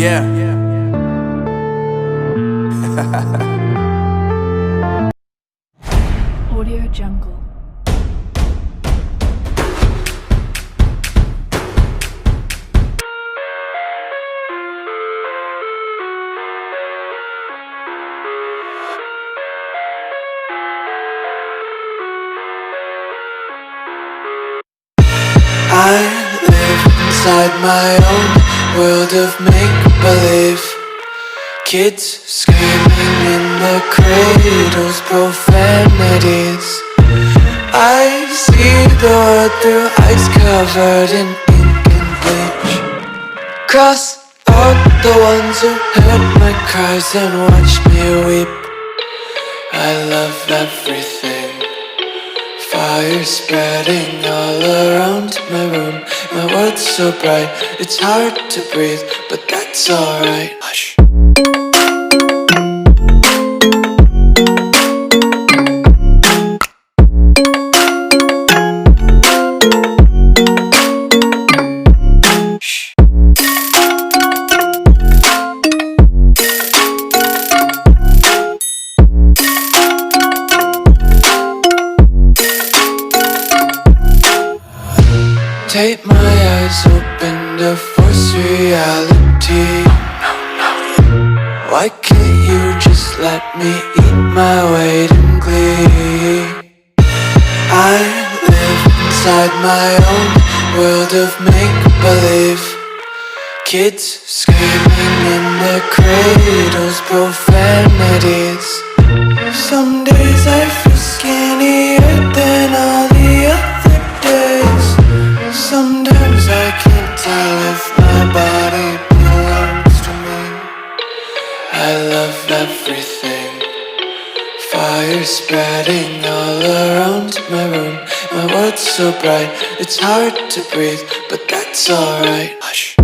Yeah. Audio Jungle. I live inside my own world of make-believe. Kids screaming in their cradles, profanities. I see the world through eyes covered in ink and bleach. Cross out the ones who heard my cries and watched me weep. I love everything. Fire spreading all around my room. My world's so bright, it's hard to breathe, but that's alright. Hush. Tape my eyes open to force reality. Why can't you just let me eat my weight in glee? I live inside my own world of make-believe. Kids screaming in their cradles, profanities. Some days I feel skinnier than all the other days. Sometimes I can't tell if my body belongs to me. I love everything. Fire spreading all around my room. My world's so bright, it's hard to breathe, but that's alright. Hush.